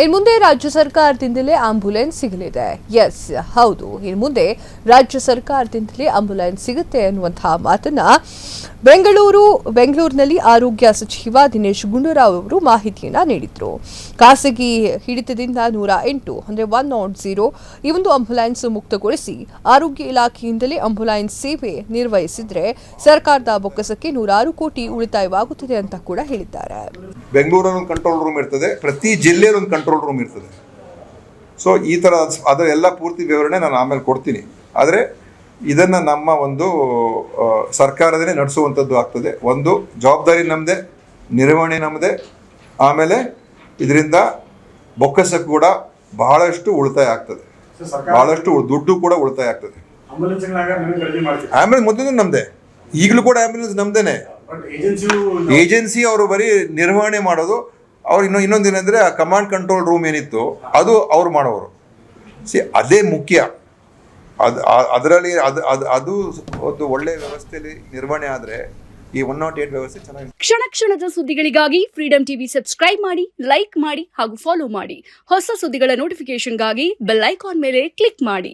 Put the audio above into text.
ಇನ್ನು ಮುಂದೆ ರಾಜ್ಯ ಸರ್ಕಾರದಿಂದಲೇ ಆಂಬ್ಯುಲೆನ್ಸ್ ಸಿಗಲಿದೆ. ಎಸ್, ಹೌದು, ಇನ್ನು ಮುಂದೆ ರಾಜ್ಯ ಸರ್ಕಾರದಿಂದಲೇ ಆಂಬ್ಯುಲೆನ್ಸ್ ಸಿಗುತ್ತೆ ಅನ್ನುವಂತಹ ಮಾತನ್ನ ಬೆಂಗಳೂರಿನಲ್ಲಿ ಆರೋಗ್ಯ ಸಚಿವ ದಿನೇಶ್ ಗುಂಡೂರಾವ್ ಅವರು ಮಾಹಿತಿಯನ್ನ ನೀಡಿದ್ರು. ಖಾಸಗಿ ಹಿಡಿತದಿಂದ 108 ಅಂದರೆ 100 ಈ ಒಂದು ಆಂಬ್ಯುಲೆನ್ಸ್ ಮುಕ್ತಗೊಳಿಸಿ ಆರೋಗ್ಯ ಇಲಾಖೆಯಿಂದಲೇ ಆಂಬ್ಯುಲೆನ್ಸ್ ಸೇವೆ ನಿರ್ವಹಿಸಿದ್ರೆ ಸರ್ಕಾರದ ಬೊಕ್ಕಸಕ್ಕೆ 106 ಕೋಟಿ ಉಳಿತಾಯವಾಗುತ್ತದೆ ಅಂತ ಕೂಡ ಹೇಳಿದ್ದಾರೆ. ಬೆಂಗಳೂರಲ್ಲಿ ಒಂದು ಕಂಟ್ರೋಲ್ ರೂಮ್ ಇರ್ತದೆ, ಪ್ರತಿ ಜಿಲ್ಲೆಯಲ್ಲಿ ಒಂದು ಕಂಟ್ರೋಲ್ ರೂಮ್ ಇರ್ತದೆ. ಸೊ ಈ ಥರ ಅದರ ಎಲ್ಲ ಪೂರ್ತಿ ವಿವರಣೆ ನಾನು ಆಮೇಲೆ ಕೊಡ್ತೀನಿ. ಆದರೆ ಇದನ್ನು ನಮ್ಮ ಒಂದು ಸರ್ಕಾರದೇ ನಡೆಸುವಂಥದ್ದು ಆಗ್ತದೆ. ಒಂದು ಜವಾಬ್ದಾರಿ ನಮ್ಮದೇ, ನಿರ್ವಹಣೆ ನಮ್ಮದೇ, ಆಮೇಲೆ ಇದರಿಂದ ಬೊಕ್ಕಸಕ್ಕೆ ಕೂಡ ಬಹಳಷ್ಟು ಉಳಿತಾಯ ಆಗ್ತದೆ, ಬಹಳಷ್ಟು ದುಡ್ಡು ಕೂಡ ಉಳಿತಾಯ ಆಗ್ತದೆ. ಆಂಬ್ಯುಲೆನ್ಸ್ ಮೊದಲು ನಮ್ಮದೇ, ಈಗಲೂ ಕೂಡ ಆಂಬ್ಯುಲೆನ್ಸ್ ನಮ್ಮದೇನೆ. ಏಜೆನ್ಸಿ ಅವರು ಬರೀ ನಿರ್ವಹಣೆ ಮಾಡೋದು. ಅವ್ರು ಇನ್ನೊಂದೇನೆಂದರೆ ಆ ಕಮಾಂಡ್ ಕಂಟ್ರೋಲ್ ರೂಮ್ ಏನಿತ್ತು ಅದು ಅವ್ರು ಮಾಡೋರು. ಅದೇ ಮುಖ್ಯ. ಅದರಲ್ಲಿ ಅದು ಒಂದು ಒಳ್ಳೆಯ ವ್ಯವಸ್ಥೆಯಲ್ಲಿ ನಿರ್ವಹಣೆ ಆದರೆ ಈ 108 ವ್ಯವಸ್ಥೆ ಚೆನ್ನಾಗಿ. ಕ್ಷಣ ಕ್ಷಣದ ಸುದ್ದಿಗಳಿಗಾಗಿ ಫ್ರೀಡಂ ಟಿವಿ ಸಬ್ಸ್ಕ್ರೈಬ್ ಮಾಡಿ, ಲೈಕ್ ಮಾಡಿ ಹಾಗೂ ಫಾಲೋ ಮಾಡಿ. ಹೊಸ ಸುದ್ದಿಗಳ ನೋಟಿಫಿಕೇಶನ್ಗಾಗಿ ಬೆಲ್ ಐಕಾನ್ ಮೇಲೆ ಕ್ಲಿಕ್ ಮಾಡಿ.